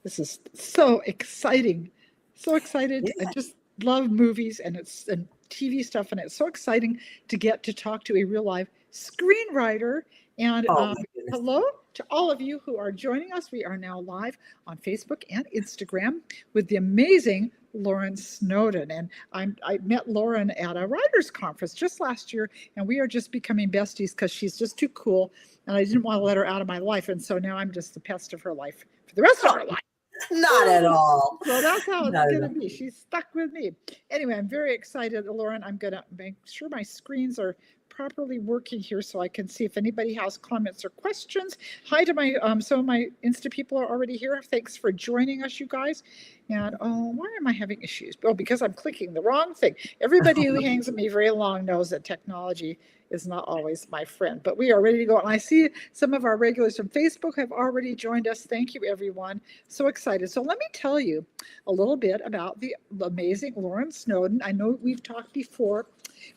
This is so exciting. So excited. I Yeah. just love movies and TV stuff, and it's so exciting to get to talk to a real life screenwriter. And Oh my goodness. hello to all of you who are joining us. We are now live on Facebook and Instagram with the amazing Lauren Snowden. And I met Lauren at a writers conference just last year, and we are just becoming besties because she's just too cool. And I didn't want to let her out of my life. And so now I'm just the pest of her life for the rest of Oh, her life. not at all. So that's how it's Not at going to all. be. She's stuck with me. Anyway, I'm very excited, Lauren. I'm going to make sure my screens are properly working here so I can see if anybody has comments or questions. Hi to my, some of my Insta people are already here. Thanks for joining us, you guys. And oh, why am I having issues? Oh, because I'm clicking the wrong thing. Everybody who hangs with me very long knows that technology is not always my friend, but we are ready to go. And I see some of our regulars from Facebook have already joined us. Thank you, everyone. So excited. So let me tell you a little bit about the amazing Lauren Snowden. I know we've talked before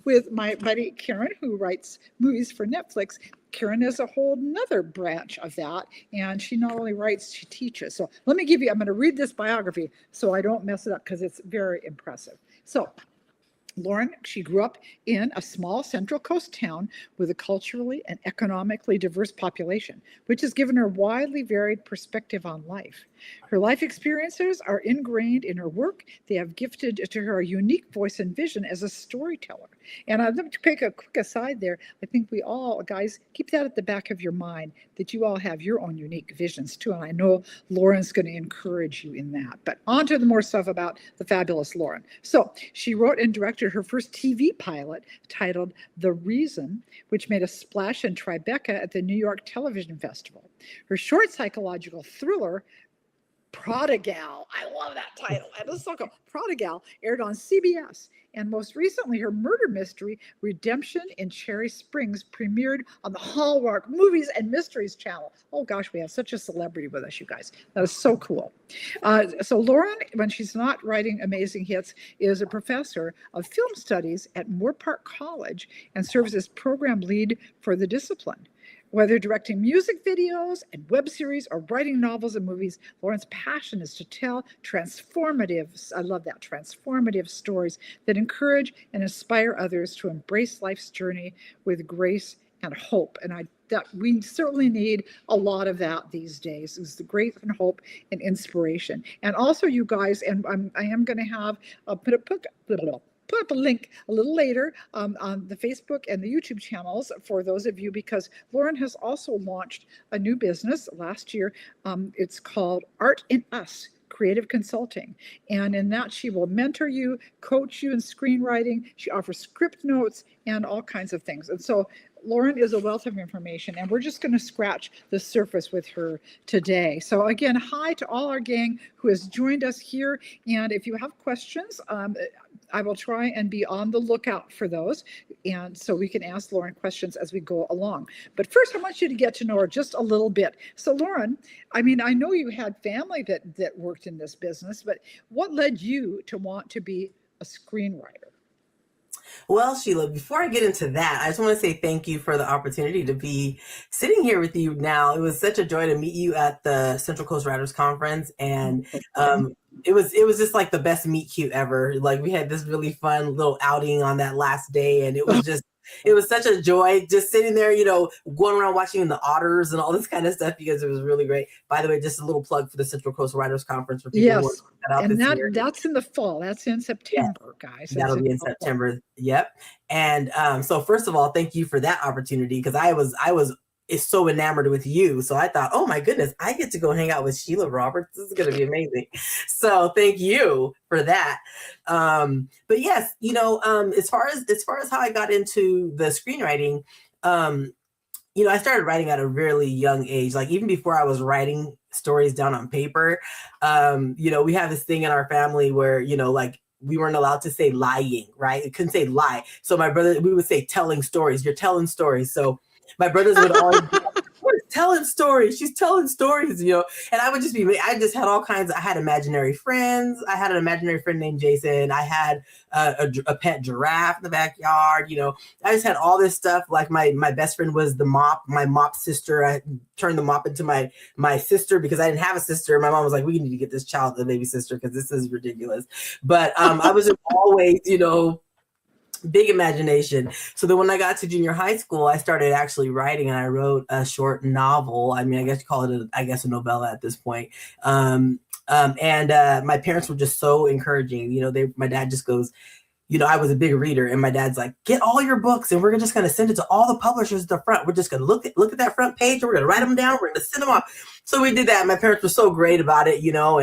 with my buddy Karen, who writes movies for Netflix. Karen is a whole nother branch of that. And she not only writes, she teaches. So let me give you, I'm going to read this biography so I don't mess it up because it's very impressive. So Lauren, she grew up in a small Central Coast town with a culturally and economically diverse population, which has given her widely varied perspective on life. Her life experiences are ingrained in her work. They have gifted to her a unique voice and vision as a storyteller. And I'd like to take a quick aside there. I think we all, guys, keep that at the back of your mind, that you all have your own unique visions too. And I know Lauren's going to encourage you in that. But on to the more stuff about the fabulous Lauren. So she wrote and directed her first TV pilot titled The Reason, which made a splash in Tribeca at the New York Television Festival. Her short psychological thriller, Prodigal, I love that title. That is so cool. Prodigal aired on CBS. And most recently, her murder mystery, Redemption in Cherry Springs, premiered on the Hallmark Movies and Mysteries channel. Oh gosh, we have such a celebrity with us, you guys. That is so cool. So Lauren, when she's not writing amazing hits, is a professor of film studies at Moore Park College and serves as program lead for the discipline. Whether directing music videos and web series or writing novels and movies, Lauren's passion is to tell transformative, I love that, transformative stories that encourage and inspire others to embrace life's journey with grace and hope. And that we certainly need a lot of that these days, is the grace and hope and inspiration. And also, you guys, and I am going to have put up a link a little later on the Facebook and the YouTube channels for those of you, because Lauren has also launched a new business last year. It's called Art in Us Creative Consulting. And in that, she will mentor you, coach you in screenwriting. She offers script notes and all kinds of things. And so Lauren is a wealth of information, and we're just going to scratch the surface with her today. So again, hi to all our gang who has joined us here. And if you have questions, I will try and be on the lookout for those. And so we can ask Lauren questions as we go along. But first, I want you to get to know her just a little bit. So Lauren, I mean, I know you had family that worked in this business, but what led you to want to be a screenwriter? Well, Sheila, before I get into that, I just want to say thank you for the opportunity to be sitting here with you now. It was such a joy to meet you at the Central Coast Writers Conference, and it was just like the best meet cute ever. Like, we had this really fun little outing on that last day, and it was such a joy just sitting there, going around watching the otters and all this kind of stuff, because it was really great. By the way, just a little plug for the Central Coast Writers Conference for people who want to check that out and this year. That's in the fall. That's in September, guys. That'll be in September. Yep. And so first of all, thank you for that opportunity, because I was so enamored with you. So I thought, oh my goodness, I get to go hang out with Sheila Roberts. This is going to be amazing. So thank you for that. But yes, as far as how I got into the screenwriting, I started writing at a really young age. Like, even before I was writing stories down on paper, we have this thing in our family where, like, we weren't allowed to say lying, right? We couldn't say lie. So we would say telling stories. You're telling stories. So my brothers would always be like, telling stories. She's telling stories, you know. And I would just I just had all kinds. I had imaginary friends. I had an imaginary friend named Jason. I had a pet giraffe in the backyard. You know, I just had all this stuff. Like my best friend was the mop. My mop sister. I turned the mop into my sister because I didn't have a sister. My mom was like, "We need to get this child a baby sister because this is ridiculous." But I was always, you know, big imagination. So then when I got to junior high school, I started actually writing, and I wrote a short novel. I mean, I guess you call it a novella at this point. And my parents were just so encouraging. You know, my dad just goes, you know, I was a big reader, and my dad's like, get all your books and we're just going to send it to all the publishers at the front. We're just going to look at that front page, and we're going to write them down. We're going to send them off. So we did that. My parents were so great about it, you know,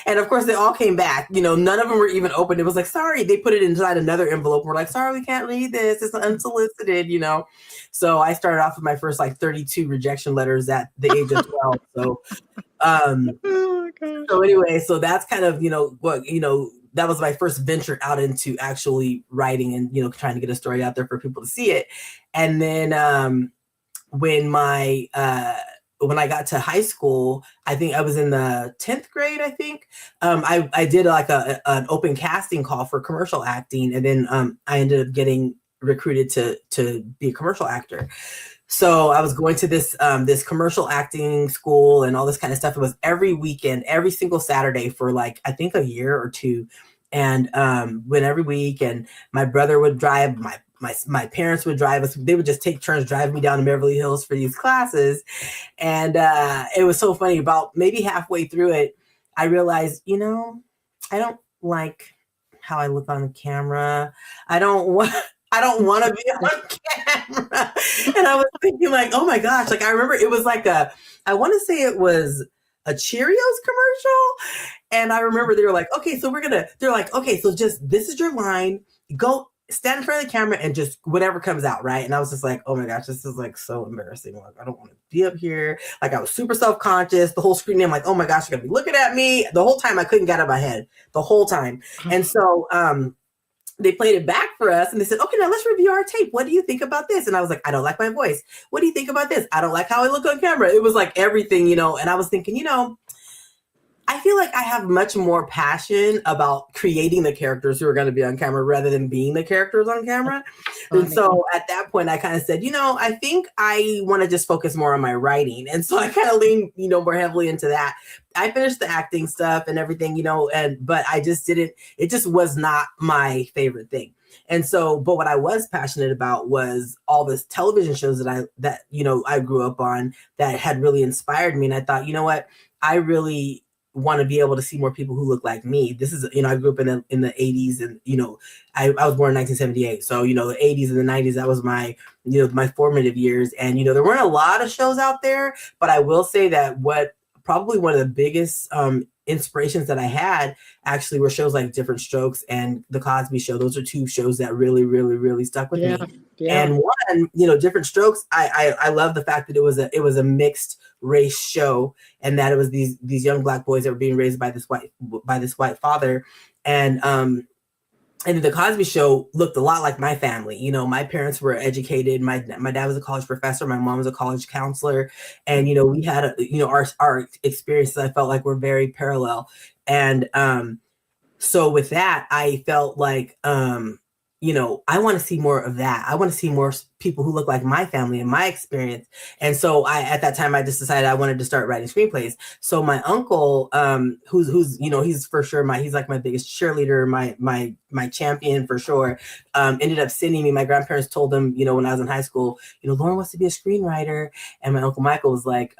and of course, they all came back. You know, none of them were even open. It was like, sorry, they put it inside another envelope. We're like, sorry, we can't read this. It's unsolicited, you know. So I started off with my first like 32 rejection letters at the age of 12. So, Oh, gosh. so anyway, so that's kind of, you know, what, you know, that was my first venture out into actually writing and, you know, trying to get a story out there for people to see it. And then when I got to high school, I think I was in the 10th grade, I think. I did like an open casting call for commercial acting. And then I ended up getting recruited to be a commercial actor. So I was going to this commercial acting school and all this kind of stuff. It was every weekend, every single Saturday for like, I think a year or two. And went every week, and my brother would drive, my parents would drive us. They would just take turns driving me down to Beverly Hills for these classes. And it was so funny. About maybe halfway through it, I realized, you know, I don't like how I look on the camera. I don't want to be on camera. And I was thinking like, oh my gosh. Like I remember it was like I want to say it was a Cheerios commercial. And I remember they were like, okay, so they're like, okay, so just, this is your line. Go stand in front of the camera and just whatever comes out, right? And I was just like, oh my gosh, this is like so embarrassing. Like, I don't want to be up here. Like I was super self-conscious. The whole screen, I'm like, oh my gosh, you're gonna be looking at me. The whole time I couldn't get out of my head. The whole time. And so they played it back for us and they said, okay, now let's review our tape. What do you think about this? And I was like, I don't like my voice. What do you think about this? I don't like how I look on camera. It was like everything, you know, and I was thinking, you know, I feel like I have much more passion about creating the characters who are going to be on camera rather than being the characters on camera. And so at that point, I kind of said, you know, I think I want to just focus more on my writing. And so I kind of leaned, you know, more heavily into that. I finished the acting stuff and everything, you know, but I just didn't, it just was not my favorite thing. And so, but what I was passionate about was all this television shows that, you know, I grew up on that had really inspired me. And I thought, you know what, I really want to be able to see more people who look like me. This is, you know, I grew up in the 80s, and, you know, I was born in 1978. So, you know, the 80s and the 90s, that was my, you know, my formative years. And, you know, there weren't a lot of shows out there, but I will say that probably one of the biggest inspirations that I had actually were shows like Different Strokes and The Cosby Show. Those are two shows that really, really, really stuck with me. Yeah. And one, you know, Different Strokes, I love the fact that it was a mixed race show, and that it was these young Black boys that were being raised by this white father. And The Cosby Show looked a lot like my family. You know, my parents were educated. My dad was a college professor. My mom was a college counselor. And, you know, we had, our experiences, I felt like, were very parallel. And so with that, I felt like, you know, I want to see more of that. I want to see more people who look like my family and my experience. And so at that time, I just decided I wanted to start writing screenplays. So my uncle, who's, you know, he's for sure he's like my biggest cheerleader, my champion for sure, ended up sending me, my grandparents told him, you know, when I was in high school, you know, Lauren wants to be a screenwriter. And my Uncle Michael was like,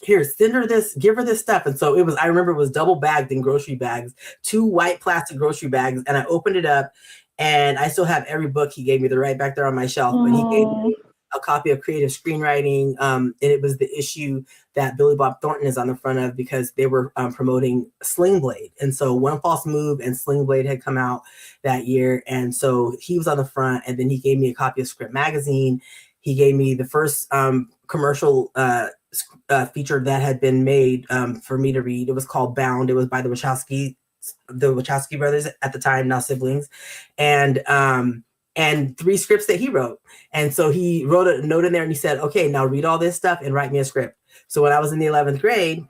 here, send her this, give her this stuff. And so I remember it was double bagged in grocery bags, 2 white plastic grocery bags. And I opened it up, and I still have every book he gave me. They're right back there on my shelf. But he gave me a copy of Creative Screenwriting. And it was the issue that Billy Bob Thornton is on the front of, because they were promoting Sling Blade. And so One False Move and Sling Blade had come out that year. And so he was on the front, and then he gave me a copy of Script Magazine. He gave me the first commercial feature that had been made for me to read. It was called Bound. It was by the Wachowski brothers at the time, now siblings. And and 3 scripts that he wrote. And so he wrote a note in there and he said, okay, now read all this stuff and write me a script. So when I was in the 11th grade,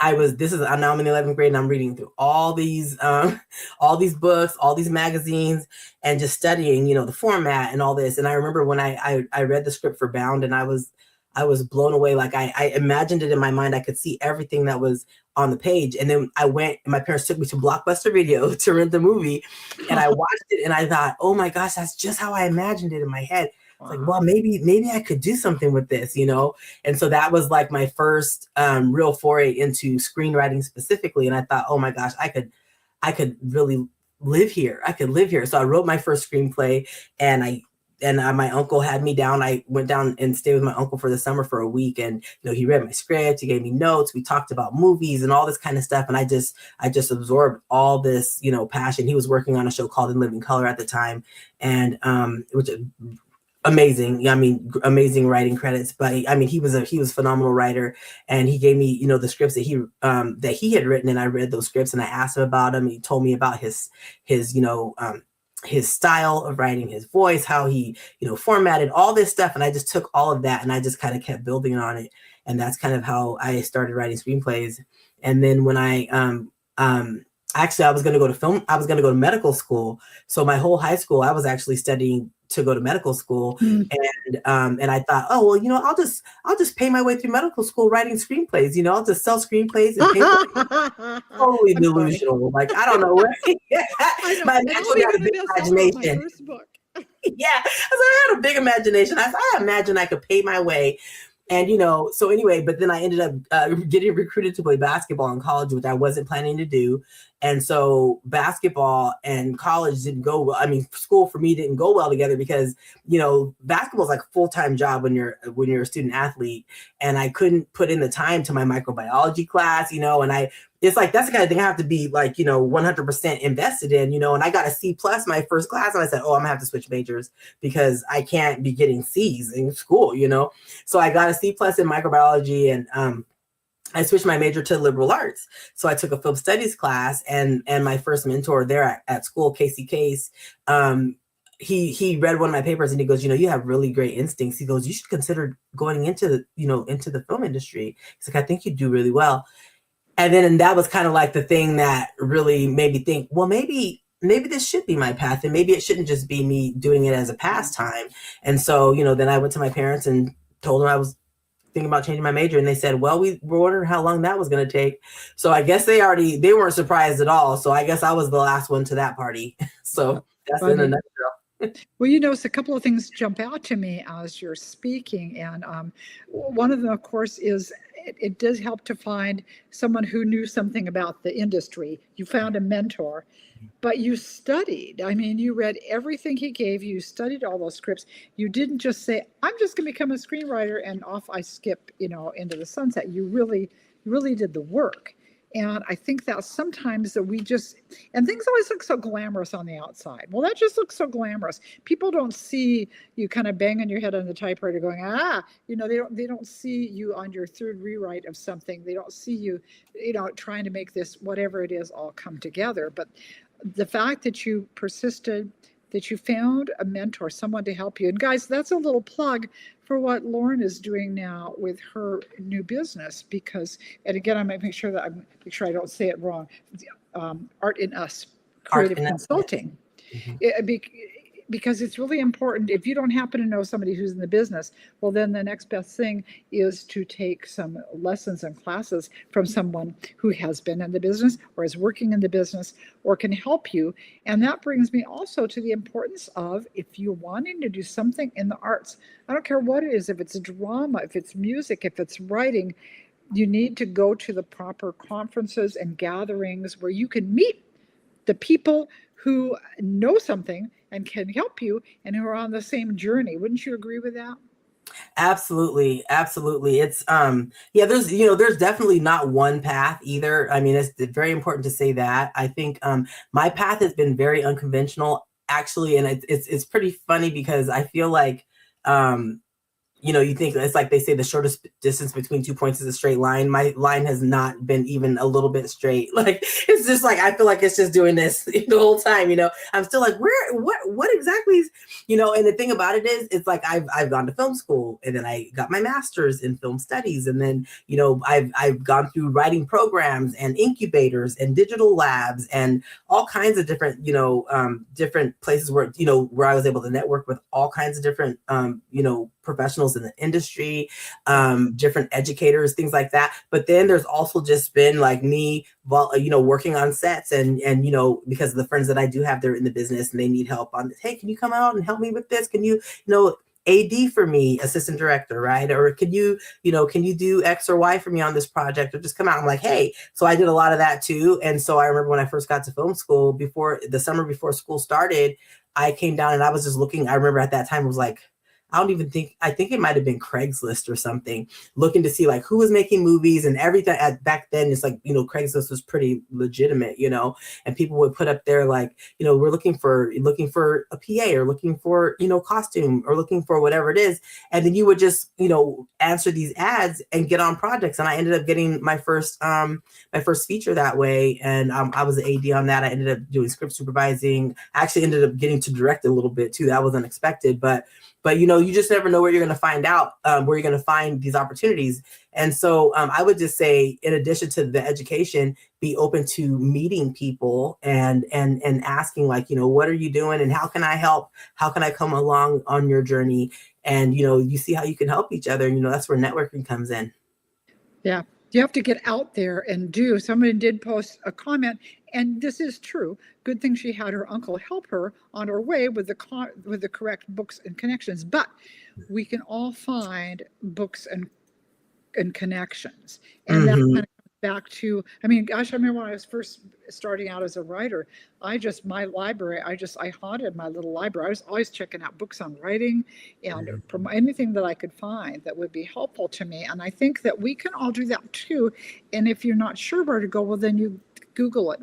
now I'm in the 11th grade and I'm reading through all these books, all these magazines, and just studying, the format and all this. And I remember when I read the script for Bound, and I was blown away. Like I imagined it in my mind. I could see everything that was on the page. And then I went, and my parents took me to Blockbuster Video to rent the movie, and I watched it and I thought, oh my gosh, that's just how I imagined it in my head. It's like, well, maybe I could do something with this, And so that was like my first real foray into screenwriting specifically. And I thought, oh my gosh, I could really live here. I could live here. So I wrote my first screenplay, and my uncle had me down. I went down and stayed with my uncle for the summer for a week, and he read my script. He gave me notes. We talked about movies and all this kind of stuff, and I just absorbed all this, passion. He was working on a show called In Living Color at the time, and which amazing. I mean, amazing writing credits. But I mean, he was a phenomenal writer, and he gave me, the scripts that he had written, and I read those scripts, and I asked him about them. He told me about his style of writing, his voice, how he, formatted all this stuff. And I just took all of that and I just kind of kept building on it. And that's kind of how I started writing screenplays. And then when actually I was going to go to medical school. So my whole high school, I was actually studying to go to medical school. And I thought, oh, well, I'll just pay my way through medical school writing screenplays. I'll just sell screenplays and pay. Totally delusional. Like, I don't know where. My imagination. Yeah, I had a big imagination. I imagined I could pay my way. And, so anyway, but then I ended up getting recruited to play basketball in college, which I wasn't planning to do. And so basketball and college didn't go well. I mean, school for me didn't go well together because, basketball is like a full-time job when you're a student athlete. And I couldn't put in the time to my microbiology class, and it's like, that's the kind of thing I have to be like, 100% invested in, and I got a C+ my first class. And I said, oh, I'm gonna have to switch majors because I can't be getting C's in school, So I got a C+ in microbiology, and I switched my major to liberal arts. So I took a film studies class, and my first mentor there at school, Casey Case, he read one of my papers and he goes, you have really great instincts. He goes, you should consider going into the film industry. He's like, I think you do really well. And that was kind of like the thing that really made me think, well, maybe this should be my path, and maybe it shouldn't just be me doing it as a pastime. And so, then I went to my parents and told them I was thinking about changing my major, and they said, well, we were wondering how long that was going to take. So I guess they weren't surprised at all. So I guess I was the last one to that party. So that's in a nutshell. Well, so a couple of things jump out to me as you're speaking. And one of them, of course, is it does help to find someone who knew something about the industry. You found a mentor, but you studied. I mean, you read everything he gave you, studied all those scripts. You didn't just say, I'm just going to become a screenwriter and off I skip, into the sunset. You really did the work. And I think that sometimes that and things always look so glamorous on the outside. Well, that just looks so glamorous. People don't see you kind of banging your head on the typewriter going, they don't see you on your third rewrite of something. They don't see you, trying to make this, whatever it is, all come together. But the fact that you persisted, that you found a mentor, someone to help you. And guys, that's a little plug for what Lauren is doing now with her new business, because, and again, I might make sure I don't say it wrong. Art in Us, creative consulting. Because it's really important. If you don't happen to know somebody who's in the business, well, then the next best thing is to take some lessons and classes from someone who has been in the business or is working in the business or can help you. And that brings me also to the importance of, if you're wanting to do something in the arts, I don't care what it is, if it's drama, if it's music, if it's writing, you need to go to the proper conferences and gatherings where you can meet the people who know something and can help you and who are on the same journey. Wouldn't you agree with that? Absolutely. It's there's definitely not one path either. I mean, it's very important to say that. I think my path has been very unconventional, actually, and it's pretty funny because I feel like you think it's like they say the shortest distance between 2 points is a straight line. My line has not been even a little bit straight. Like, it's just like, I feel like it's just doing this the whole time, I'm still like, what exactly is, and the thing about it is, it's like, I've gone to film school, and then I got my master's in film studies. And then, I've gone through writing programs and incubators and digital labs and all kinds of different, different places where I was able to network with all kinds of different, professionals in the industry, different educators, things like that. But then there's also just been like me, working on sets and, because of the friends that I do have, they're in the business and they need help on this. Hey, can you come out and help me with this? Can you, AD for me, assistant director, right? Or can you do X or Y for me on this project, or just come out? I'm like, hey. So I did a lot of that too. And so I remember when I first got to film school, before the summer before school started, I came down and I was just looking. I remember at that time it was like, I think it might have been Craigslist or something, looking to see like who was making movies and everything. Back then, it's like, Craigslist was pretty legitimate, and people would put up there like, we're looking for a PA, or looking for, costume, or looking for whatever it is. And then you would just, answer these ads and get on projects. And I ended up getting my first feature that way. And I was an AD on that. I ended up doing script supervising. I actually ended up getting to direct a little bit too. That was unexpected, but you just never know where you're going to find out, where you're going to find these opportunities. And so I would just say, in addition to the education, be open to meeting people and asking like, what are you doing and how can I help? How can I come along on your journey? And, you see how you can help each other. That's where networking comes in. Yeah. You have to get out there and do. Somebody did post a comment, and this is true. Good thing she had her uncle help her on her way with the correct books and connections. But we can all find books and connections, and that kind of comes back to. I mean, gosh, I remember when I was first starting out as a writer. I haunted my little library. I was always checking out books on writing and anything that I could find that would be helpful to me. And I think that we can all do that too. And if you're not sure where to go, well, then you Google it.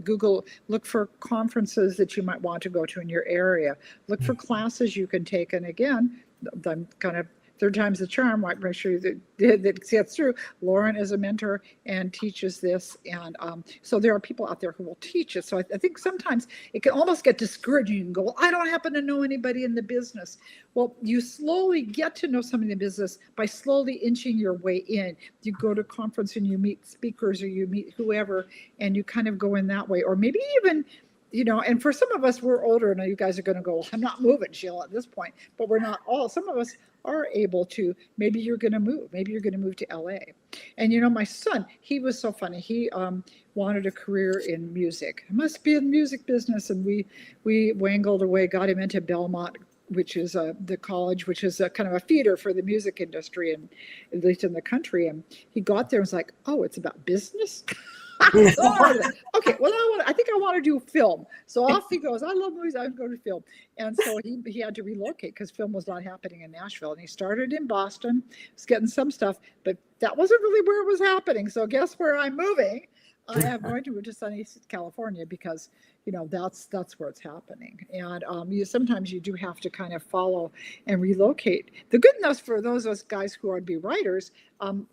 Look for conferences that you might want to go to in your area. Look for classes you can take. And again, I'm kind of third time's the charm. Might make sure that gets through. Lauren is a mentor and teaches this, and so there are people out there who will teach it. So I think sometimes it can almost get discouraging. You can go, well, I don't happen to know anybody in the business. Well, you slowly get to know somebody in the business by slowly inching your way in. You go to conference and you meet speakers or you meet whoever, and you kind of go in that way, or maybe even. And for some of us, we're older, and you guys are going to go, well, I'm not moving, Sheila, at this point, but we're not all. Some of us are able to. Maybe you're going to move. Maybe you're going to move to LA. And, my son, he was so funny. He wanted a career in music. It must be in the music business. And we wangled away, got him into Belmont, which is the college, which is a kind of a feeder for the music industry, and at least in the country. And he got there and was like, oh, it's about business? Okay, well, I think I want to do film. So off he goes. I love movies. I'm going to film. And so he had to relocate because film was not happening in Nashville. And he started in Boston, was getting some stuff, but that wasn't really where it was happening. So guess where I'm moving? I am going to move to sunny California because that's where it's happening. And sometimes you do have to kind of follow and relocate. The good news for those of us guys who are to be writers,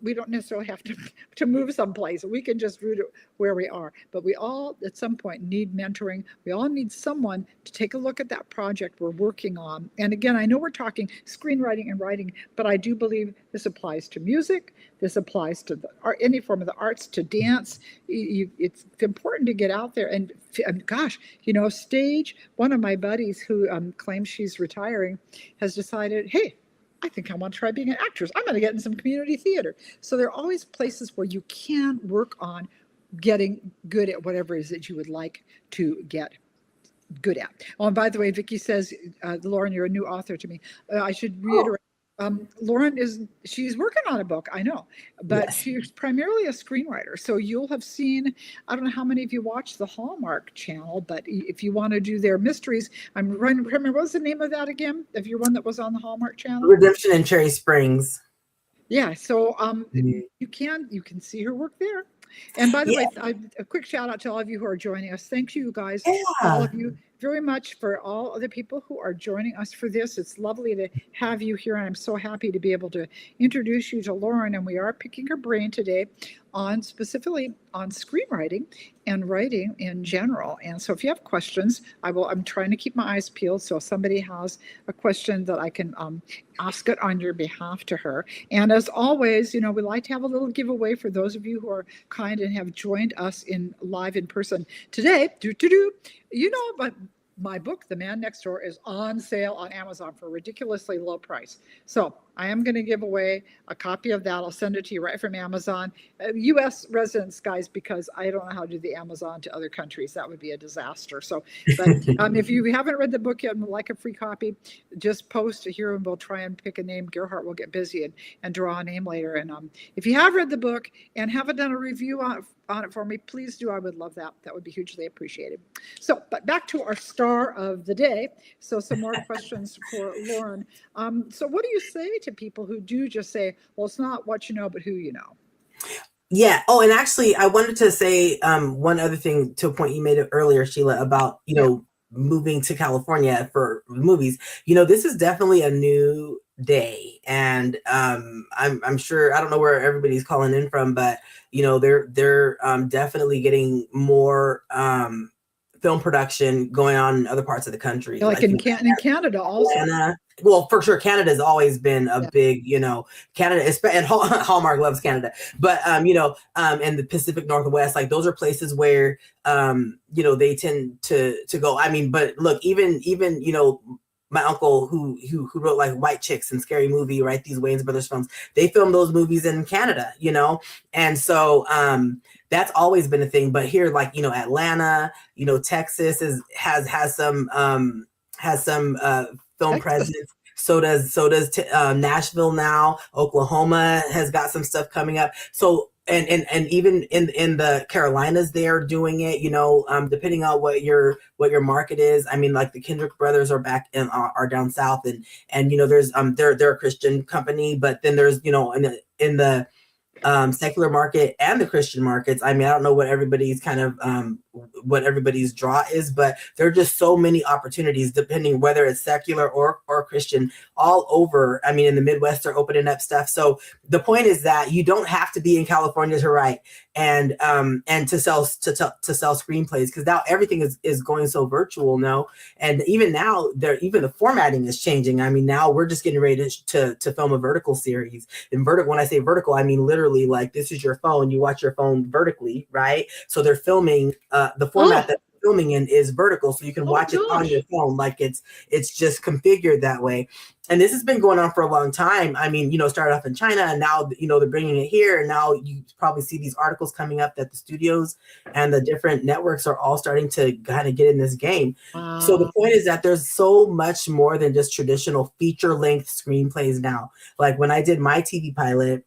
we don't necessarily have to move someplace. We can just root it where we are. But we all, at some point, need mentoring. We all need someone to take a look at that project we're working on. And again, I know we're talking screenwriting and writing, but I do believe this applies to music. This applies to any form of the arts, to dance. It's important to get out there and gosh, stage. One of my buddies who claims she's retiring has decided, hey, I think I want to try being an actress. I'm going to get in some community theater. So there are always places where you can work on getting good at whatever it is that you would like to get good at. Oh, and by the way, Vicki says, Lauren, you're a new author to me. I should reiterate. Lauren she's working on a book, I know, but yes. She's primarily a screenwriter. So you'll have seen, I don't know how many of you watch the Hallmark channel, but if you want to do their mysteries, remember, what was the name of that again? If you're one that was on the Hallmark channel? Redemption in Cherry Springs. Yeah. So you can see her work there. And by the way, a quick shout out to all of you who are joining us. Thank you guys, all of you. very much for all of the people who are joining us for this. It's lovely to have you here, and I'm so happy to be able to introduce you to Lauren. And we are picking her brain today on specifically on screenwriting and writing in general. And so if you have questions, I'm trying to keep my eyes peeled. So if somebody has a question that I can ask it on your behalf to her. And as always, we like to have a little giveaway for those of you who are kind and have joined us live in person today. But my book, The Man Next Door, is on sale on Amazon for a ridiculously low price. So I am going to give away a copy of that. I'll send it to you right from Amazon. U.S. residents, guys, because I don't know how to do the Amazon to other countries. That would be a disaster. So, but if you haven't read the book yet and would like a free copy, just post here and we'll try and pick a name. Gerhardt will get busy and draw a name later. And if you have read the book and haven't done a review on it for me, please do. I would love that. That would be hugely appreciated. So, but back to our star of the day. So some more questions for Lauren. So what do you say to people who do just say, well, it's not what you know, but who you know? Yeah. Oh, and actually, I wanted to say one other thing to a point you made earlier, Sheila, about, moving to California for movies. This is definitely a new day. And I'm sure, I don't know where everybody's calling in from, but, they're definitely getting more film production going on in other parts of the country. Like in Canada also. Well, for sure, Canada's always been a big, Canada, and Hallmark loves Canada, but, and the Pacific Northwest, like those are places where, they tend to go. I mean, but look, even, my uncle who wrote like White Chicks and Scary Movie, right? These Wayans Brothers films, they filmed those movies in Canada, and so that's always been a thing. But here, like, Atlanta, Texas has some film presence. So does Nashville now. Oklahoma has got some stuff coming up. So and even in the Carolinas, they are doing it. Depending on what your market is. I mean, like the Kendrick brothers are back are down south, and there's they're a Christian company, but then there's in the secular market and the Christian markets. I mean, I don't know what everybody's what everybody's draw is, but there are just so many opportunities depending whether it's secular or Christian all over. I mean, in the Midwest, they're opening up stuff. So the point is that you don't have to be in California to write and to sell screenplays, because now everything is going so virtual now. And even now, even the formatting is changing. I mean, now we're just getting ready to film a vertical series. And when I say vertical, I mean literally like this is your phone. You watch your phone vertically, right? So they're filming the format that they're filming in is vertical, so you can watch it on your phone. Like it's just configured that way. And this has been going on for a long time. I mean, started off in China, and now, they're bringing it here. And now you probably see these articles coming up that the studios and the different networks are all starting to kind of get in this game. So the point is that there's so much more than just traditional feature-length screenplays now. Like when I did my TV pilot,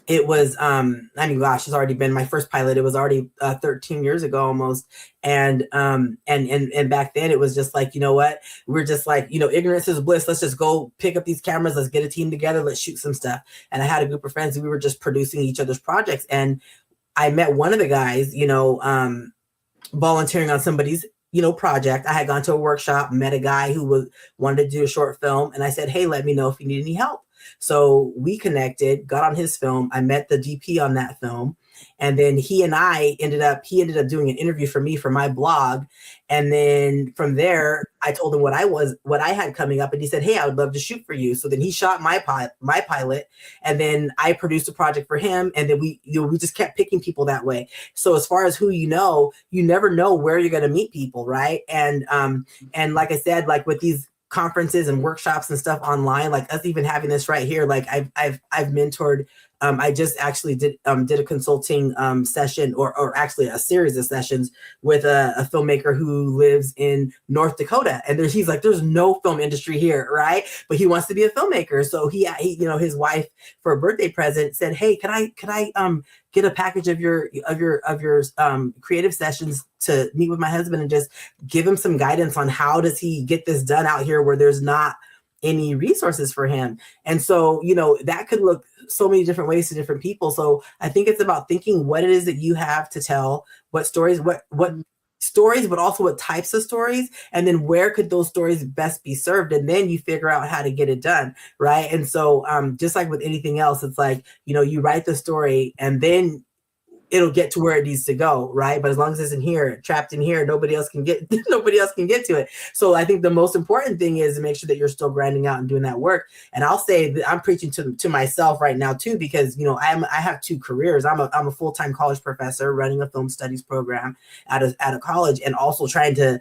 it was, it's already been my first pilot. It was already 13 years ago almost. And back then it was just like, what? We're just like, ignorance is bliss. Let's just go pick up these cameras. Let's get a team together. Let's shoot some stuff. And I had a group of friends, and we were just producing each other's projects. And I met one of the guys, volunteering on somebody's, project. I had gone to a workshop, met a guy who wanted to do a short film. And I said, hey, let me know if you need any help. So we connected, got on his film. I met the DP on that film. And then he ended up doing an interview for me for my blog. And then from there, I told him what I had coming up. And he said, hey, I would love to shoot for you. So then he shot my pilot. And then I produced a project for him. And then we just kept picking people that way. So as far as who you never know where you're going to meet people. Right. And like I said, like with these conferences and workshops and stuff online, like us even having this right here, like I've mentored. I just actually did a consulting session or actually a series of sessions with a filmmaker who lives in North Dakota. And he's like, there's no film industry here, right? But he wants to be a filmmaker. So he his wife for a birthday present said, hey, can I get a package of your creative sessions to meet with my husband and just give him some guidance on how does he get this done out here where there's not any resources for him. And so, that could look so many different ways to different people. So I think it's about thinking what it is that you have to tell, what stories, what stories, but also what types of stories, and then where could those stories best be served, and then you figure out how to get it done, right? And so just like with anything else, it's like, you write the story and then it'll get to where it needs to go, right? But as long as it's in here, trapped in here, nobody else can get to it. So I think the most important thing is to make sure that you're still grinding out and doing that work. And I'll say that I'm preaching to myself right now too, because I have two careers. I'm a full-time college professor running a film studies program at a college, and also trying to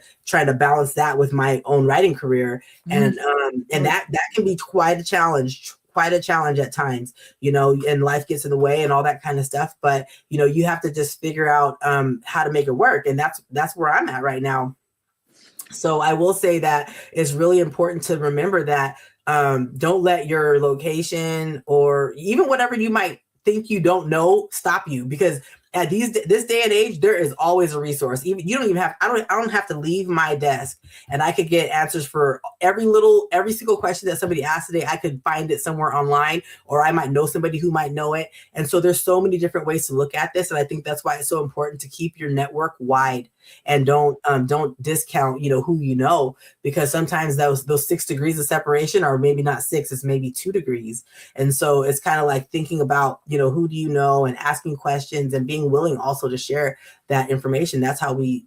balance that with my own writing career. And that can be quite a challenge at times, and life gets in the way and all that kind of stuff. But, you have to just figure out how to make it work. And that's where I'm at right now. So I will say that it's really important to remember that don't let your location or even whatever you might think you don't know stop you, because at this day and age, there is always a resource. Even you don't even have, I don't have to leave my desk, and I could get answers for every single question that somebody asked today. I could find it somewhere online, or I might know somebody who might know it. And so there's so many different ways to look at this. And I think that's why it's so important to keep your network wide, and don't discount, who you know, because sometimes those 6 degrees of separation are maybe not 6, it's maybe 2 degrees. And so it's kind of like thinking about, who do you know, and asking questions and being willing also to share that information. That's how we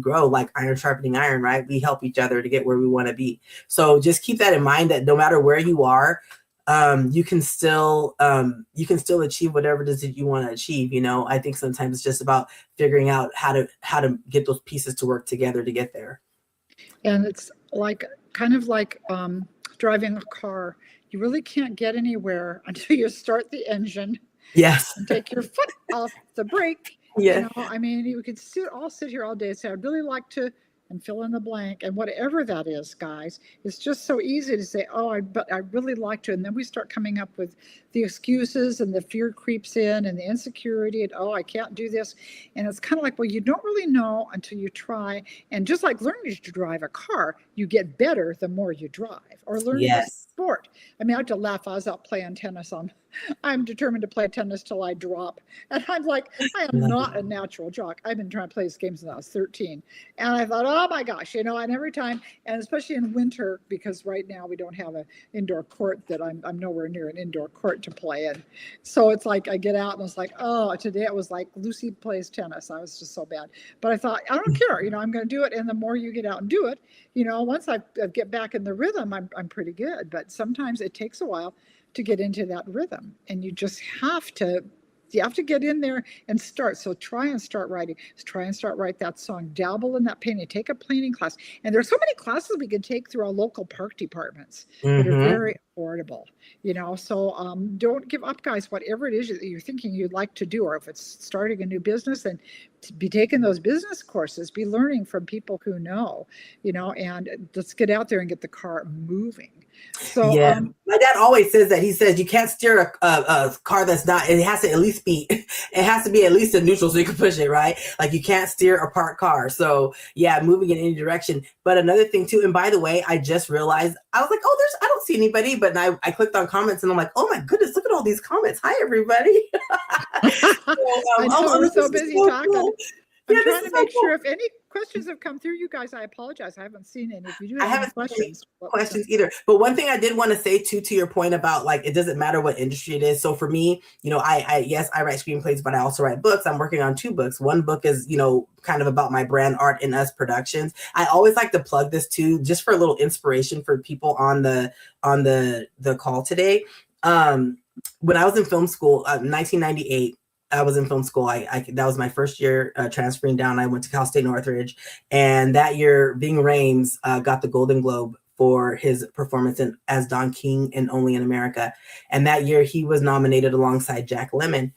grow, like iron sharpening iron, right? We help each other to get where we want to be. So just keep that in mind, that no matter where you are, you can still achieve whatever it is that you want to achieve. I think sometimes it's just about figuring out how to get those pieces to work together to get there. And it's kind of like driving a car. You really can't get anywhere until you start the engine. Yes. And take your foot off the brake. Yeah. You could sit here all day and say, I'd really like to, and fill in the blank, and whatever that is, guys. It's just so easy to say, but I really like to. And then we start coming up with the excuses, and the fear creeps in, and the insecurity, and I can't do this. And it's kind of like, well, you don't really know until you try. And just like learning to drive a car, you get better the more you drive, or learning a sport. I have to laugh. I was out playing tennis I'm determined to play tennis till I drop. And I'm like, I am not a natural jock. I've been trying to play these games since I was 13. And I thought, oh my gosh, and every time, and especially in winter, because right now we don't have an indoor court, that I'm nowhere near an indoor court to play in. So it's like I get out and it's like, today it was like Lucy plays tennis. I was just so bad. But I thought, I don't care, I'm going to do it. And the more you get out and do it, once I get back in the rhythm, I'm pretty good. But sometimes it takes a while to get into that rhythm, and you just have to get in there and start. So try and start writing. Try and start write that song. Dabble in that painting. Take a painting class. And there's so many classes we can take through our local park departments that are very affordable. So don't give up, guys. Whatever it is that you're thinking you'd like to do, or if it's starting a new business, and be taking those business courses, be learning from people who know, and let's get out there and get the car moving. So my dad always says that. He says you can't steer a car that's not, it has to at least be, it has to be at least a neutral so you can push it, right? Like you can't steer a parked car. So moving in any direction. But another thing too, and by the way, I just realized, I was like, I don't see anybody, but I clicked on comments and I'm like, oh my goodness, look at all these comments. Hi, everybody. I know, we're so busy talking. Cool. I'm trying to make sure if any questions have come through, you guys, I apologize. I haven't seen any. If you do have any questions either. But one thing I did want to say too, to your point about like, it doesn't matter what industry it is. So for me, I write screenplays, but I also write books. I'm working on 2 books. One book is, kind of about my brand, Art in Us Productions. I always like to plug this too, just for a little inspiration for people on the call today. When I was in film school, 1998, I was in film school. That was my first year transferring down. I went to Cal State Northridge, and that year, Ving Rhames got the Golden Globe for his performance as Don King in Only in America. And that year, he was nominated alongside Jack Lemmon,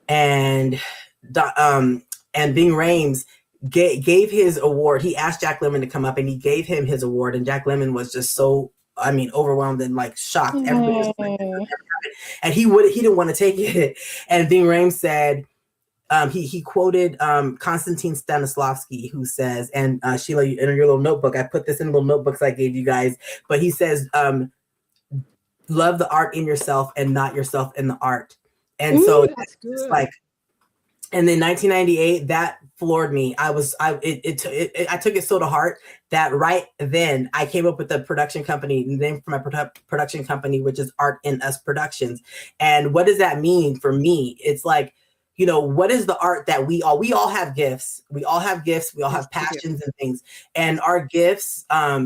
and Ving Rhames gave his award. He asked Jack Lemmon to come up, and he gave him his award. And Jack Lemmon was just so, overwhelmed and like shocked. Everybody was like, and he didn't want to take it. And Ving Rhames said, he quoted Konstantin Stanislavski, who says, and Sheila, in your little notebook, I put this in little notebooks I gave you guys, but he says, love the art in yourself and not yourself in the art. And so it's like, And then 1998, that floored me. I took it so to heart that right then I came up with the production company, the name for my production company, which is Art in Us Productions. And what does that mean for me? It's like, you know, what is the art that we all have gifts. We all have gifts. We all have passions and things. And our gifts are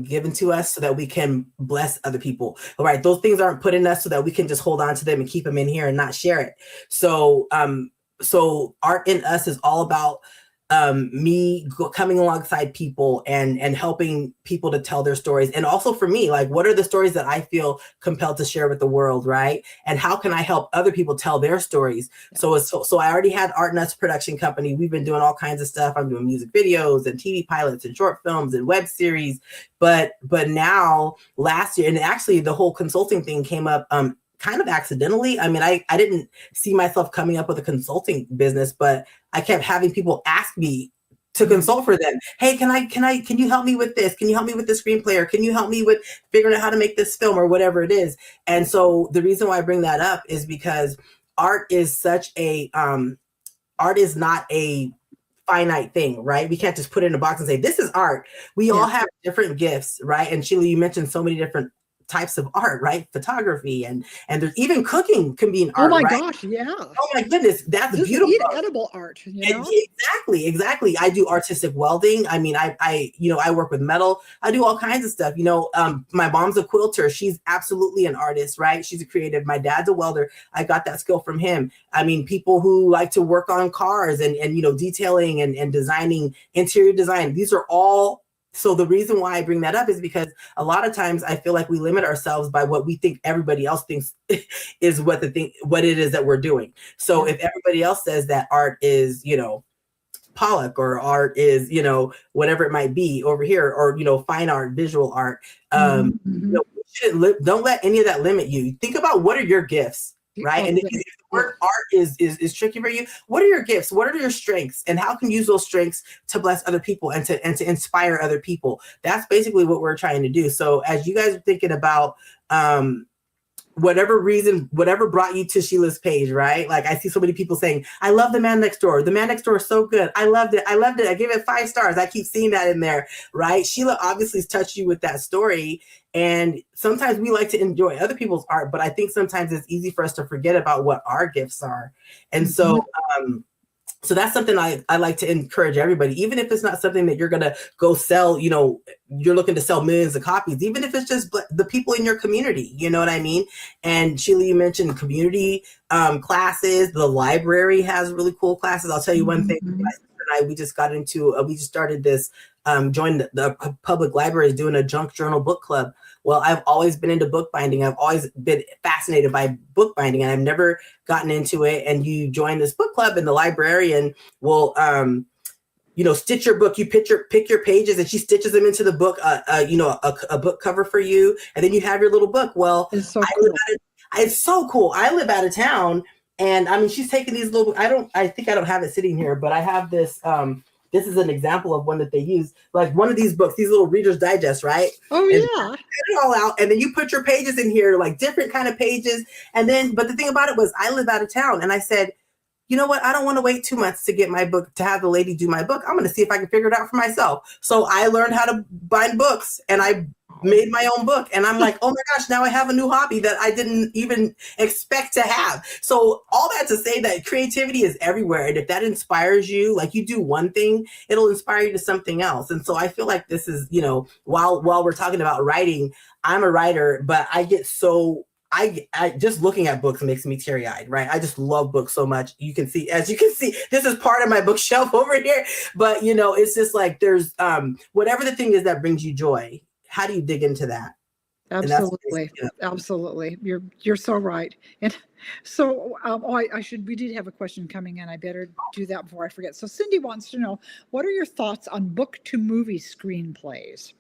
given to us so that we can bless other people. All right. Those things aren't put in us so that we can just hold on to them and keep them in here and not share it. So, so Art in Us is all about me coming alongside people and helping people to tell their stories. And also for me, like, what are the stories that I feel compelled to share with the world, right? And how can I help other people tell their stories? Yeah. So I already had Art in Us production company. We've been doing all kinds of stuff. I'm doing music videos and TV pilots and short films and web series. But now last year, and actually the whole consulting thing came up kind of accidentally. I mean, I didn't see myself coming up with a consulting business, but I kept having people ask me to consult for them. Hey, can you help me with this? Can you help me with the screenplay? Or can you help me with figuring out how to make this film or whatever it is? And so the reason why I bring that up is because art is not a finite thing, right? We can't just put it in a box and say, this is art. We all have different gifts, right? And Sheila, you mentioned so many different types of art, right? Photography and there's even cooking can be an art. Oh my right? gosh, yeah. Oh my goodness, that's just beautiful. Eat edible art, you know? Exactly. I do artistic welding. I mean, I work with metal. I do all kinds of stuff. You know, my mom's a quilter. She's absolutely an artist, right? She's a creative. My dad's a welder. I got that skill from him. I mean, people who like to work on cars and you know, detailing and designing, interior design. These are all. So the reason why I bring that up is because a lot of times I feel like we limit ourselves by what we think everybody else thinks is what it is that we're doing. So if everybody else says that art is, you know, Pollock or art is, you know, whatever it might be over here, or, you know, fine art, visual art, you know, don't let any of that limit you. Think about what are your gifts. Right. And if the word art is tricky for you, what are your gifts? What are your strengths? And how can you use those strengths to bless other people and to inspire other people? That's basically what we're trying to do. So as you guys are thinking about whatever brought you to Sheila's page, right? Like I see so many people saying, I love The Man Next Door. The Man Next Door is so good. I loved it. I gave it 5 stars. I keep seeing that in there, right? Sheila obviously has touched you with that story. And sometimes we like to enjoy other people's art, but I think sometimes it's easy for us to forget about what our gifts are. And so, so that's something I like to encourage everybody, even if it's not something that you're going to go sell, you know, you're looking to sell millions of copies, even if it's just the people in your community, you know what I mean? And Sheila, you mentioned community classes. The library has really cool classes. I'll tell you one thing. My sister and I, we just started this, joined the public library doing a junk journal book club. Well, I've always been into bookbinding. I've always been fascinated by bookbinding, and I've never gotten into it. And you join this book club, and the librarian will, you know, stitch your book. You pick your pages, and she stitches them into the book. You know, a book cover for you, and then you have your little book. Well, it's so cool. It's so cool. I live out of town, and I mean, she's taking these little. I think I don't have it sitting here, but I have this. This is an example of one that they use, like one of these books, these little Reader's Digest, right? Oh, and yeah. Put it all out, and then you put your pages in here, like different kind of pages. And then, but the thing about it was I live out of town, and I said, you know what? I don't want to wait 2 months to get my book, to have the lady do my book. I'm going to see if I can figure it out for myself. So I learned how to bind books, and I made my own book. And I'm like, oh my gosh, now I have a new hobby that I didn't even expect to have. So all that to say that creativity is everywhere. And if that inspires you, like you do one thing, it'll inspire you to something else. And so I feel like this is, you know, while we're talking about writing, I'm a writer, but I get so I just looking at books makes me teary-eyed, right? I just love books so much. As you can see, this is part of my bookshelf over here. But you know, it's just like there's whatever the thing is that brings you joy. How do you dig into that? Absolutely. Absolutely. You're so right. And so we did have a question coming in. I better do that before I forget. So Cindy wants to know, what are your thoughts on book to movie screenplays?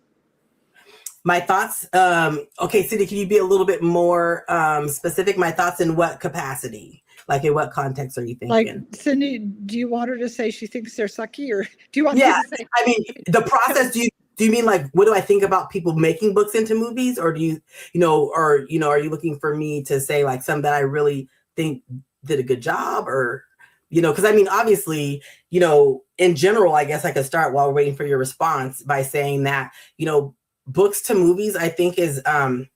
My thoughts, okay, Cindy, can you be a little bit more specific? My thoughts in what capacity? Like in what context are you thinking? Like, Cindy, do you want her to say she thinks they're sucky, or do you want her to say? I mean, the process, do you mean like, what do I think about people making books into movies? Or are you looking for me to say like some that I really think did a good job, or, because I mean, obviously, in general, I guess I could start while we're waiting for your response by saying that, books to movies, I think is a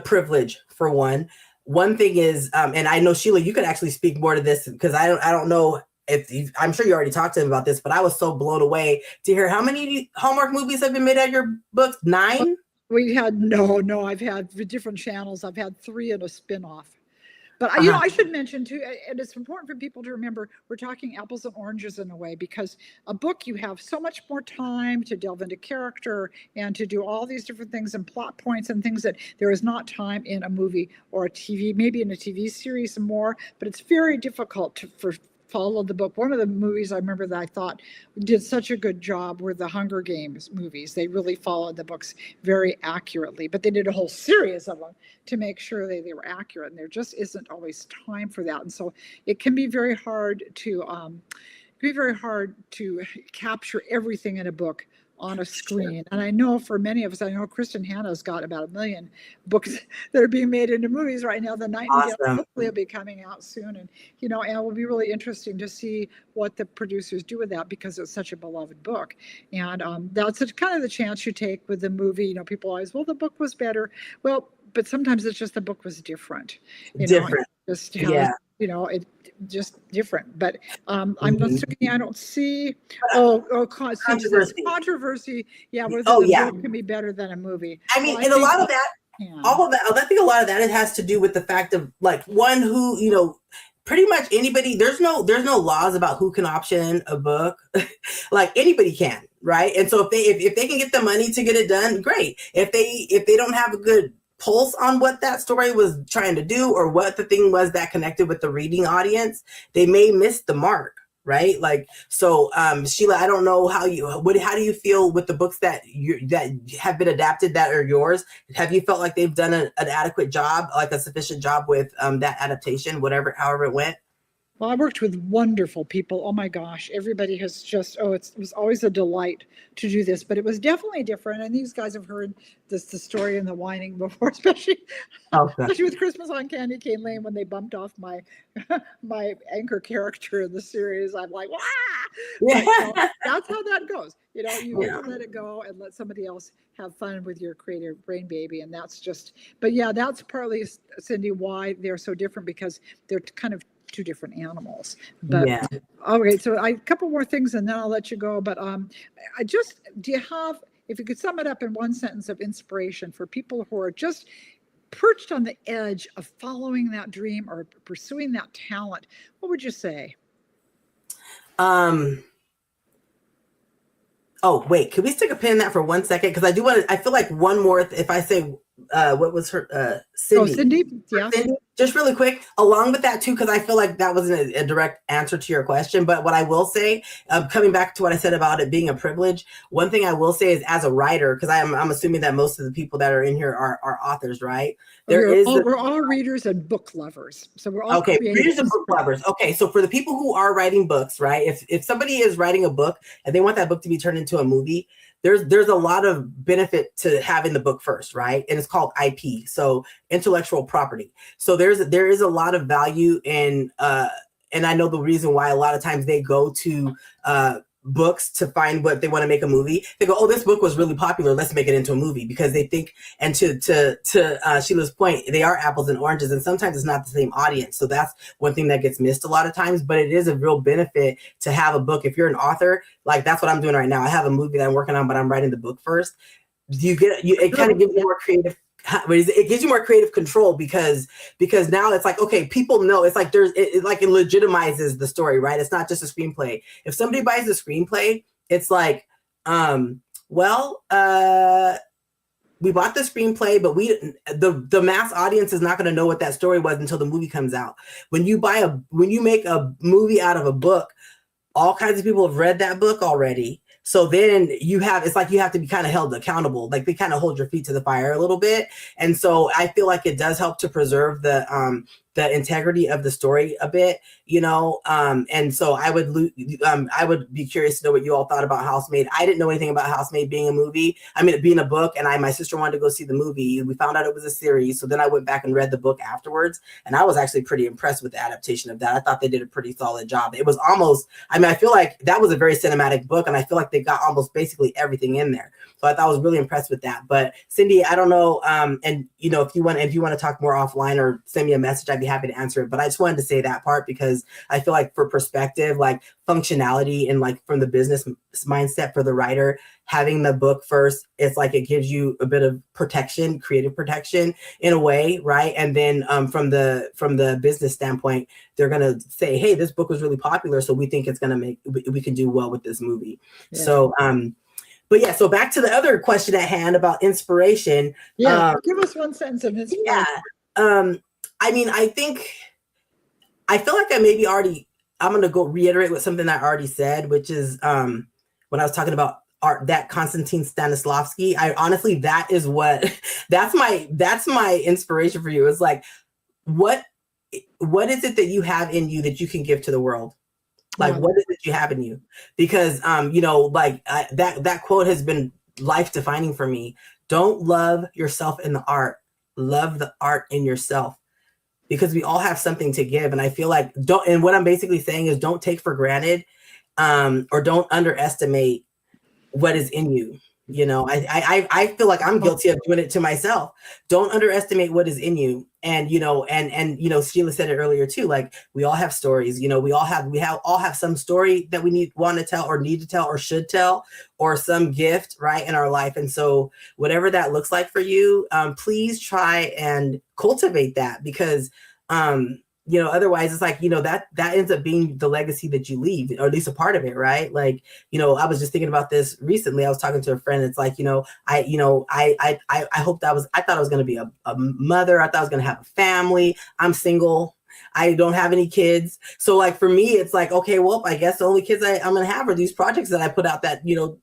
privilege for one. One thing is, and I know Sheila, you could actually speak more to this, because I don't know I'm sure you already talked to him about this, but I was so blown away to hear how many Hallmark movies have been made out of your books. 9? We had no. I've had different channels. I've had 3 and a spinoff. But I should mention too, and it's important for people to remember, we're talking apples and oranges in a way, because a book, you have so much more time to delve into character and to do all these different things and plot points and things that there is not time in a movie or a TV, maybe in a TV series more, but it's very difficult for follow the book. One of the movies I remember that I thought did such a good job were the Hunger Games movies. They really followed the books very accurately, but they did a whole series of them to make sure they were accurate, and there just isn't always time for that. And so it can be very hard to capture everything in a book on a screen. And I know for many of us, I know Kristen Hanna's got about 1 million books that are being made into movies right now. The Nightingale hopefully will be coming out soon. And, and it will be really interesting to see what the producers do with that, because it's such a beloved book. And that's kind of the chance you take with the movie. People always, well, the book was better. Well, but sometimes it's just the book was different. Different. It just different. But I'm not looking, I don't see controversy. Yeah, whether the book can be better than a movie. I mean, and a lot of that, all of that, I think a lot of that, it has to do with the fact of, like, one who, pretty much anybody, there's no laws about who can option a book. Like, anybody can, right? And so if they can get the money to get it done, great. If they don't have a good pulse on what that story was trying to do, or what the thing was that connected with the reading audience, they may miss the mark, right? Like, so Sheila, I don't know how do you feel with the books that have been adapted that are yours? Have you felt like they've done an adequate job, like a sufficient job with that adaptation, however it went? Well, I worked with wonderful people. Oh my gosh, everybody has just, it was always a delight to do this, but it was definitely different. And these guys have heard the story and the whining before, especially with Christmas on Candy Cane Lane, when they bumped off my anchor character in the series. I'm like, wah! But, that's how that goes. You have to let it go and let somebody else have fun with your creative brain baby. And that's just, but yeah, that's partly, Cindy, why they're so different, because they're kind of 2 different animals. But okay, so a couple more things and then I'll let you go. But do you have, if you could sum it up in one sentence of inspiration for people who are just perched on the edge of following that dream or pursuing that talent, what would you say? Oh, wait, can we stick a pin in that for 1 second? Because I feel like one more, if I say, what was her, Cindy? Oh, Cindy, yeah. Cindy, just really quick, along with that too, because I feel like that wasn't a direct answer to your question. But what I will say, coming back to what I said about it being a privilege, one thing I will say is, as a writer, because I'm assuming that most of the people that are in here are authors, right? We're all readers and book lovers. So we're all readers and book lovers. Okay, so for the people who are writing books, right? If somebody is writing a book and they want that book to be turned into a movie, there's a lot of benefit to having the book first, right? And it's called IP, so intellectual property. So there is a lot of value in, and I know the reason why a lot of times they go to books to find what they want to make a movie. They go, oh, this book was really popular, let's make it into a movie, because they think, and to Sheila's point, they are apples and oranges, and sometimes it's not the same audience. So that's one thing that gets missed a lot of times, but it is a real benefit to have a book. If you're an author, like that's what I'm doing right now. I have a movie that I'm working on, but I'm writing the book first. It kind of gives you more creative, it gives you more creative control, because now it's like, okay, people know, it's like it legitimizes the story, right? It's not just a screenplay. If somebody buys the screenplay, it's like, we bought the screenplay, but the mass audience is not going to know what that story was until the movie comes out. When you make a movie out of a book, all kinds of people have read that book already. So then it's like you have to be kind of held accountable. Like, they kind of hold your feet to the fire a little bit. And so I feel like it does help to preserve the the integrity of the story a bit, and so I would be curious to know what you all thought about Housemaid. I didn't know anything about Housemaid being a movie. I mean, it being a book, and my sister wanted to go see the movie. We found out it was a series, so then I went back and read the book afterwards, and I was actually pretty impressed with the adaptation of that. I thought they did a pretty solid job. It was almost, I feel like that was a very cinematic book, and I feel like they got almost basically everything in there. So I thought I was really impressed with that. But Cindy, I don't know, and if you want to talk more offline or send me a message, I'd be happy to answer it. But I just wanted to say that part because I feel like for perspective, like functionality and like from the business mindset for the writer, having the book first, it's like it gives you a bit of protection, creative protection in a way, right? And then from the business standpoint, they're gonna say, hey, this book was really popular, so we think it's gonna we can do well with this movie. Yeah. So but yeah, so back to the other question at hand about inspiration. Yeah, give us one sentence of inspiration. Yeah, I feel like I'm going to go reiterate what something I already said, which is when I was talking about art, that Konstantin Stanislavski, honestly, that's my inspiration for you. It's like, what is it that you have in you that you can give to the world? Like, what is it you have in you? Because, that quote has been life defining for me. Don't love yourself in the art, love the art in yourself, because we all have something to give. And I feel like and what I'm basically saying is don't take for granted, or don't underestimate what is in you. I feel like I'm guilty of doing it to myself. Don't underestimate what is in you. And, Sheila said it earlier too, like we all have stories, we all have some story that we want to tell or need to tell or should tell, or some gift right in our life. And so whatever that looks like for you, please try and cultivate that, because, otherwise it's like, that ends up being the legacy that you leave, or at least a part of it. Right. Like, I was just thinking about this recently. I was talking to a friend. It's like, I thought I was going to be a mother. I thought I was going to have a family. I'm single. I don't have any kids. So like, for me, it's like, okay, well, I guess the only kids I'm going to have are these projects that I put out that, to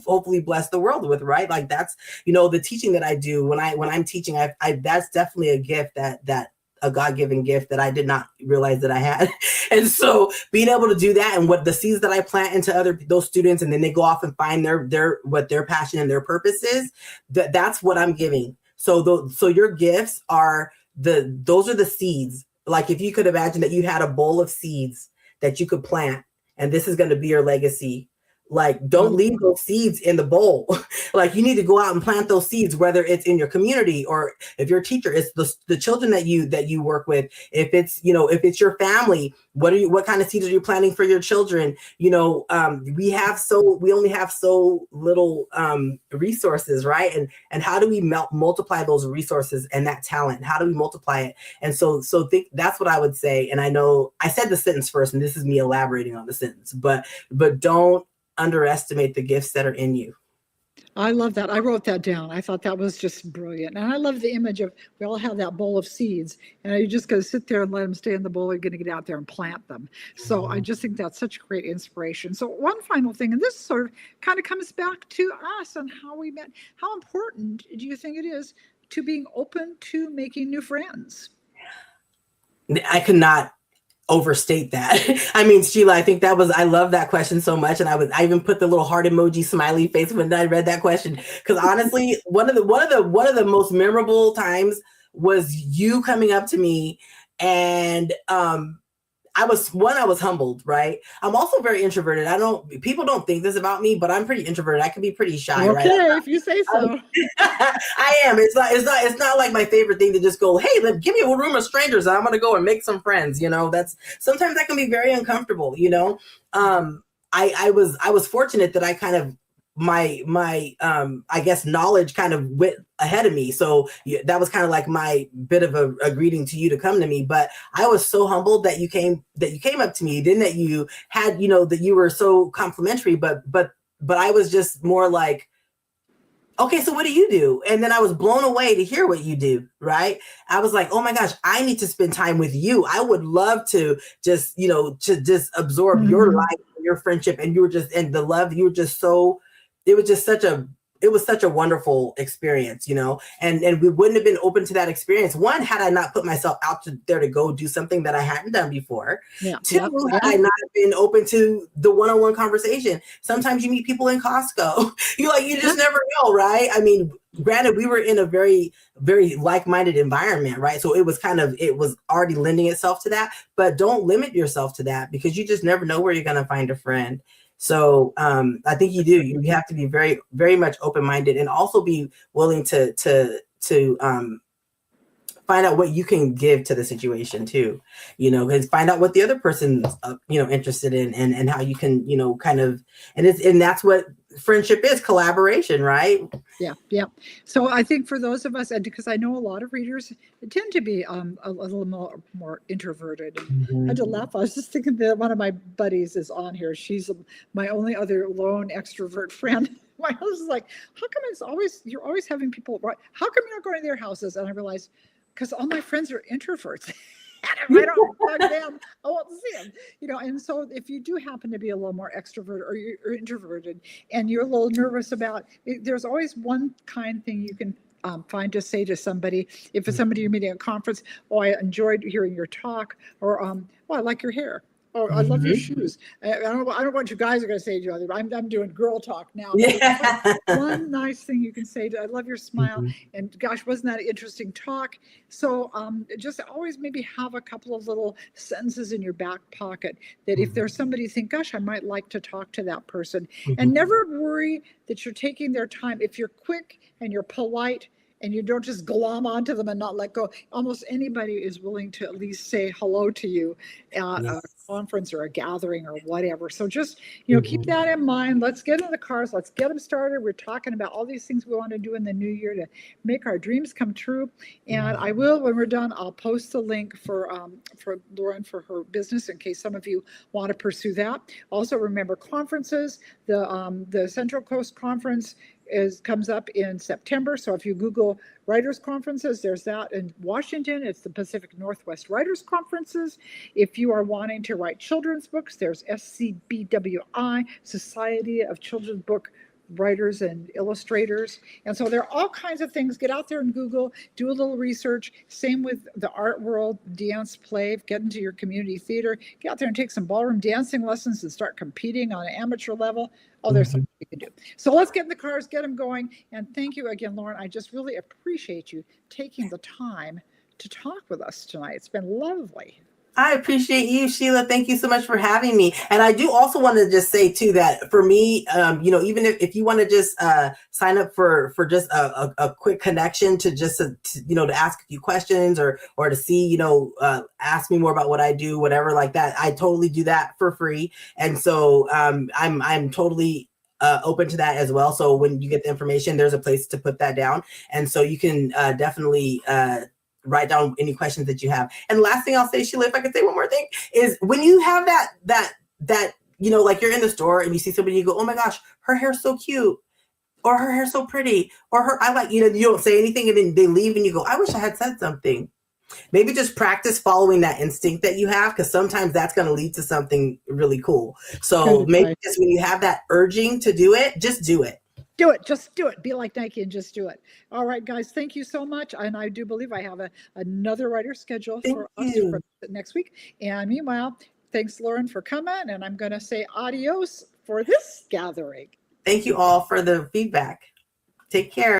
hopefully bless the world with. Right. Like that's, the teaching that I do when I'm teaching, that's definitely a gift that a God-given gift that I did not realize that I had. And so being able to do that, and what the seeds that I plant into those students, and then they go off and find what their passion and their purpose is, that's what I'm giving. So your gifts those are the seeds. Like if you could imagine that you had a bowl of seeds that you could plant, and this is going to be your legacy. Like, don't leave those seeds in the bowl. Like, you need to go out and plant those seeds, whether it's in your community, or if you're a teacher, it's the children that you work with. If it's, if it's your family, what kind of seeds are you planting for your children? We only have so little resources, right? And how do we multiply those resources and that talent? How do we multiply it? And so that's what I would say. And I know I said the sentence first, and this is me elaborating on the sentence, but don't underestimate the gifts that are in you. I love that. I wrote that down. I thought that was just brilliant. And I love the image of, we all have that bowl of seeds, and you just got to sit there and let them stay in the bowl. You're going to get out there and plant them. So I just think that's such great inspiration. So one final thing, and this sort of kind of comes back to us and how we met. How important do you think it is to being open to making new friends? I could not overstate that. I mean, Sheila, I think I love that question so much. And I even put the little heart emoji smiley face when I read that question. Because honestly, one of the most memorable times was you coming up to me, and I was humbled, right? I'm also very introverted. People don't think this about me, but I'm pretty introverted. I can be pretty shy, okay, right? Okay, if you say so. I am. It's not like my favorite thing to just go, hey, give me a room of strangers. I'm going to go and make some friends. Sometimes that can be very uncomfortable. I was fortunate that I kind of, my I guess knowledge kind of went ahead of me. So that was kind of like my bit of a greeting to you to come to me. But I was so humbled that you came up to me, then that you had, that you were so complimentary, but I was just more like, okay, so what do you do? And then I was blown away to hear what you do, right? I was like, oh my gosh, I need to spend time with you. I would love to just, to just absorb your life, your friendship, and the love, it was just such a it was such a wonderful experience, you know, and we wouldn't have been open to that experience. One, had I not put myself out there to go do something that I hadn't done before. Yeah. Two, had I not been open to the one-on-one conversation. Sometimes you meet people in Costco. You just never know, right? I mean, granted, we were in a very, very like-minded environment, right? So it was already lending itself to that, but don't limit yourself to that, because you just never know where you're going to find a friend. So I think you have to be very, very much open-minded, and also be willing to find out what you can give to the situation too, you know, because find out what the other person's, interested in, and how you can, kind of, and that's what friendship is, collaboration, right? Yeah. Yeah. So I think for those of us, and because I know a lot of readers tend to be a little more introverted. I had to laugh. I was just thinking that one of my buddies is on here. She's my only other lone extrovert friend. My husband's like, how come you're always having people, how come you're not going to their houses? And I realized, because all my friends are introverts. And if I don't bug them, I won't see them. And so if you do happen to be a little more extrovert or you're introverted and you're a little nervous about it, there's always one kind thing you can find to say to somebody. If it's somebody you're meeting at a conference, oh, I enjoyed hearing your talk, or oh, I like your hair. Oh, I love your shoes. I don't know what you guys are going to say to each other, but I'm doing girl talk now. Yeah. One nice thing you can say I love your smile. And gosh, wasn't that an interesting talk? So just always maybe have a couple of little sentences in your back pocket that if there's somebody you think, gosh, I might like to talk to that person. And never worry that you're taking their time. If you're quick and you're polite, and you don't just glom onto them and not let go. Almost anybody is willing to at least say hello to you at a conference or a gathering or whatever. So just, keep that in mind. Let's get in the cars. Let's get them started. We're talking about all these things we want to do in the new year to make our dreams come true. And I will, when we're done, I'll post the link for Lauren for her business in case some of you want to pursue that. Also, remember conferences. The Central Coast Conference comes up in September. So if you Google writers conferences, there's that in Washington. It's the Pacific Northwest Writers Conferences. If you are wanting to write children's books, there's SCBWI, Society of Children's Book Writers and Illustrators. And so there are all kinds of things. Get out there and Google, do a little research. Same with the art world, dance, play, get into your community theater, get out there and take some ballroom dancing lessons and start competing on an amateur level. Oh, there's something you can do. So let's get in the cars, get them going. And thank you again, Lauren. I just really appreciate you taking the time to talk with us tonight. It's been lovely. I appreciate you, Sheila. Thank you so much for having me. And I do also want to just say too that for me, even if you want to just sign up for just a quick connection to just to ask a few questions or to see, ask me more about what I do, whatever like that, I totally do that for free. And so I'm totally open to that as well. So when you get the information, there's a place to put that down, and so you can definitely write down any questions that you have. And last thing I'll say, Sheila, if I could say one more thing, is when you have that like you're in the store and you see somebody, you go, oh my gosh, her hair's so cute, or her hair's so pretty, or I like, you don't say anything, and then they leave and you go, I wish I had said something. Maybe just practice following that instinct that you have, because sometimes that's going to lead to something really cool. So maybe just when you have that urging to do it, just do it. Do it. Just do it. Be like Nike and just do it. All right, guys. Thank you so much. And I do believe I have another writer schedule for us for next week. And meanwhile, thanks, Lauren, for coming. And I'm going to say adios for this gathering. Thank you all for the feedback. Take care.